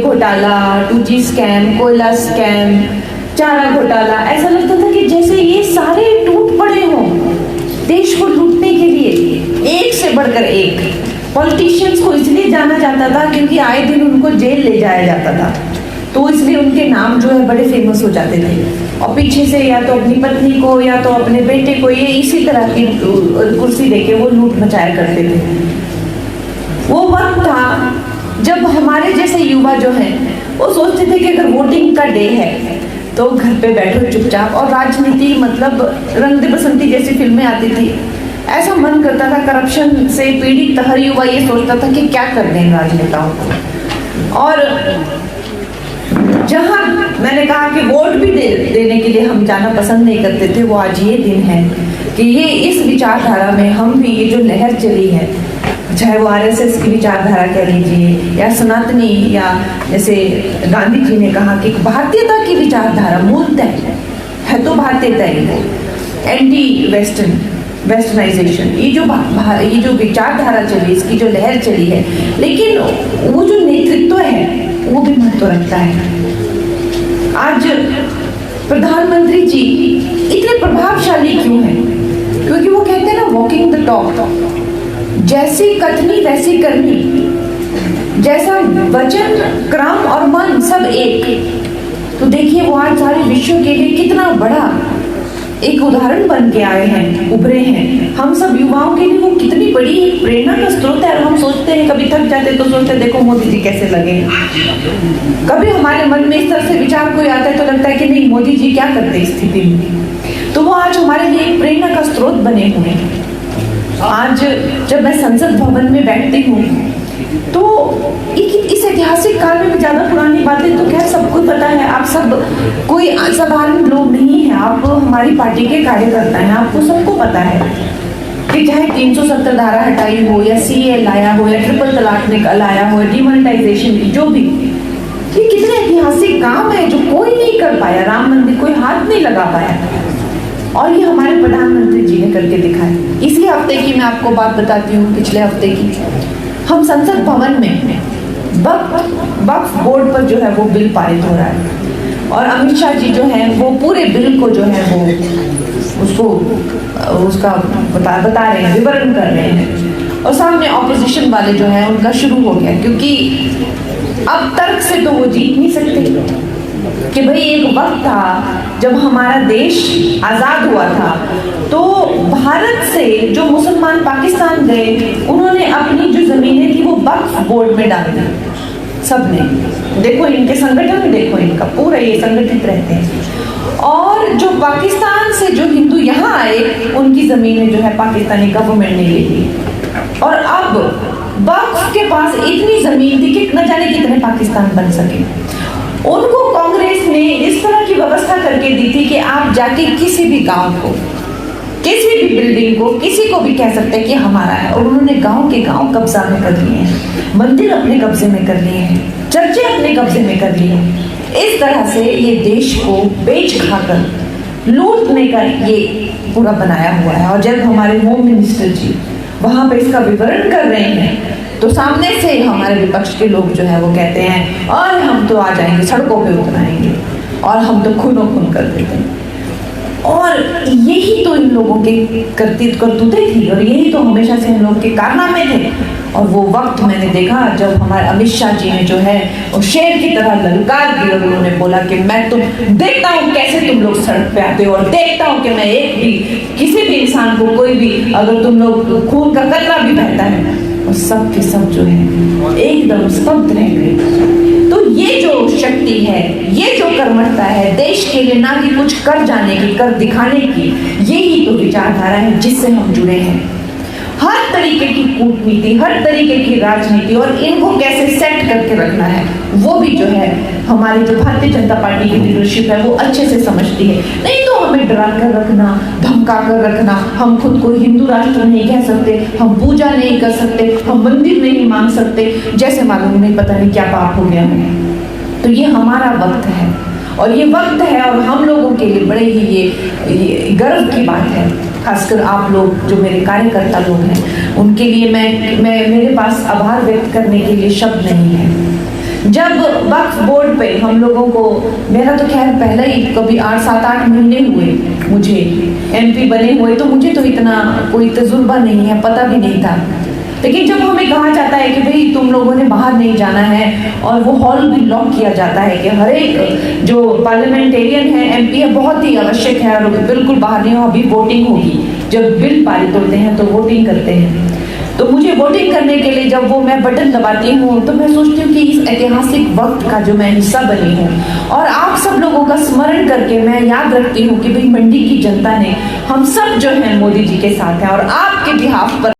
घोटाला, 2G scam, कोयला scam, चारा घोटाला, ऐसा लगता था कि जैसे ये सारे टूट पड़े हों देश को लूटने के लिए, एक से बढ़कर एक। पॉलिटिशियंस को इसलिए जाना जाता था क्योंकि आए दिन उनको जेल ले जाया जाता था, तो इसलिए उनके नाम जो है बड़े फेमस हो जाते थे, और पीछे से या तो अपनी पत्नी को या तो अपने बेटे को ये इसी तरह की कुर्सी देके वो लूट मचाया करते थे। वो वक्त था जब हमारे जैसे युवा जो हैं वो सोचते थे कि अगर वोटिंग का डे है तो घर पे बैठो चुपचाप, और राजनीति मतलब रंग दे बसंती जैसी फिल्में आती थी, ऐसा मन करता था। करप्शन से पीड़ित हर युवा ये सोचता था कि क्या कर दें राजनेताओं को। और जहां मैंने कहा कि वोट भी देने के लिए हम जाना पसंद नहीं करते थे, वो आज ये दिन है कि ये इस विचारधारा में हम भी, ये जो लहर चली है, चाहे वो आरएसएस की विचारधारा कह लीजिए या सनातनी, या जैसे गांधी जी ने कहा कि भारतीयता की विचारधारा मूलतः है तो भारतीयता ही है, एंटी वेस्टर्नाइजेशन, ये जो विचारधारा चली, इसकी जो लहर चली है, लेकिन वो जो नेतृत्व है वो भी महत्व रखता है। आज प्रधानमंत्री जी इतने प्रभावशाली क्यों हैं? क्योंकि वो कहते हैं ना, वॉकिंग द टॉक, जैसी कथनी वैसी करनी, जैसा वचन क्रम और मन सब एक। तो देखिए वो आज सारे विश्व के लिए कितना बड़ा एक उदाहरण बन के आए हैं, उभरे हैं। हम सब युवाओं के लिए वो कितनी बड़ी प्रेरणा का स्रोत है। और हम सोचते हैं, कभी थक जाते तो सोचते हैं देखो मोदी जी कैसे लगे। कभी हमारे मन में इस तरह से विचार कोई आता है तो लगता है कि नहीं, मोदी जी क्या करते इस स्थिति में। तो वो आज हमारे लिए एक प्रेरणा का स्रोत बने हुए हैं। आज जब मैं संसद भवन में बैठती हूँ तो इस ऐतिहासिक काल में ज्यादा पुरानी बातें तो खैर सबको पता है, आप सब कोई साधारण लोग नहीं है, आप हमारी पार्टी के कार्यकर्ता हैं, आपको सबको पता है कि चाहे 370 धारा हटाई हो या सीए लाया हो या ट्रिपल तलाक लाया हो, डिमोनेटाइजेशन की, जो भी, ये कितने ऐतिहासिक काम है जो कोई नहीं कर पाया। राम मंदिर कोई हाथ नहीं लगा पाया, और ये हमारे प्रधानमंत्री जी ने करके दिखाया। इसी हफ्ते की मैं आपको बात बताती हूँ, पिछले हफ्ते की। हम संसद भवन में वक्फ बोर्ड पर जो है वो बिल पारित हो रहा है, और अमित शाह जी जो हैं वो पूरे बिल को जो है वो उसका बता रहे हैं, विवरण कर रहे हैं, और सामने ऑपोजिशन वाले जो है उनका शुरू हो गया, क्योंकि अब तर्क से तो वो जीत नहीं सकते कि भाई एक वक्त था जब हमारा देश आजाद हुआ था, तो भारत से जो मुसलमान पाकिस्तान गए, उन्होंने अपनी जो जमीनें थी वो वक्फ बोर्ड में डाल दी सबने। देखो इनके संगठन, देखो इनका पूरा ये संगठित रहते हैं। और जो पाकिस्तान से जो हिंदू यहाँ आए, उनकी जमीनें जो है पाकिस्तानी गवर्नमेंट ने ले ली, और अब वक्फ के पास इतनी जमीन थी कि न जाने कितने पाकिस्तान बन सके। उनको कांग्रेस ने इस तरह की व्यवस्था करके दी थी कि आप जाके किसी भी गांव को, किसी भी बिल्डिंग को, किसी को भी कह सकते हैं कि हमारा है, और उन्होंने गांव के गांव कब्जा में कर लिए हैं, मंदिर अपने कब्जे में कर लिए हैं, चर्चे अपने कब्जे में कर लिए हैं। इस तरह से ये देश को बेच खाकर लूटने का ये पूरा बनाया हुआ है। और जब हमारे होम मिनिस्टर जी वहां पे इसका विवरण कर रहे हैं, तो सामने से हमारे विपक्ष के लोग जो है वो कहते हैं, और हम तो आ जाएंगे, सड़कों पे उतर आएंगे, और हम तो खूनो खून कर देते हैं। और यही तो इन लोगों के करतूतें थी, और यही तो हमेशा से इन लोगों के कारनामे थे। और वो वक्त मैंने देखा जब हमारे अमित शाह जी ने जो है वो शेर की तरह ललकार दी, और उन्होंने बोला कि मैं देखता हूँ कैसे तुम लोग सड़क पे आते हो, और देखता हूँ कि मैं एक भी किसी भी इंसान को, कोई भी, अगर तुम लोग खून का कतरा भी बहता है, और सब के सब जो है एकदम स्तब्ध रह गए। तो ये जो शक्ति है, ये जो कर्मठता है देश के लिए, ना कि कुछ कर जाने की, कर दिखाने की, यही तो विचारधारा है जिससे हम जुड़े हैं। हर तरीके की कूटनीति, हर तरीके की राजनीति, और इनको कैसे सेट करके रखना है, वो भी जो है हमारी जो भारतीय जनता पार्टी की लीडरशिप है वो अच्छे से समझती है। नहीं तो हमें डरा कर रखना, धमका कर रखना, हम खुद को हिंदू राष्ट्र नहीं कह सकते, हम पूजा नहीं कर सकते, हम मंदिर नहीं मांग सकते, जैसे मालूम नहीं पता नहीं क्या पाप हो गया है। तो ये हमारा वक्त है, और ये वक्त है, और हम लोगों के लिए बड़े ही ये गर्व की बात है। खासकर आप लोग जो मेरे कार्यकर्ता लोग हैं, उनके लिए मैं मेरे पास आभार व्यक्त करने के लिए शब्द नहीं है। जब वक्फ बोर्ड पे हम लोगों को, मेरा तो खैर पहले ही कभी 7-8 महीने हुए मुझे MP बने हुए, तो मुझे तो इतना कोई तजुर्बा नहीं है, पता भी नहीं था। लेकिन जब हमें कहा जाता है कि भाई तुम लोगों ने बाहर नहीं जाना है, और वो हॉल भी लॉक किया जाता है कि हर एक जो पार्लियामेंटेरियन है, MP है, बहुत ही आवश्यक है और बिल्कुल बाहर नहीं हो, अभी वोटिंग होगी, जब बिल पारित होते हैं तो वोटिंग करते हैं। तो मुझे वोटिंग करने के लिए जब वो मैं बटन दबाती हूँ तो मैं सोचती हूँ कि इस ऐतिहासिक वक्त का जो मैं हिस्सा बनी हूँ, और आप सब लोगों का स्मरण करके मैं याद रखती हूँ कि भाई मंडी की जनता ने, हम सब जो है मोदी जी के साथ हैं, और आपके बिहाफ पर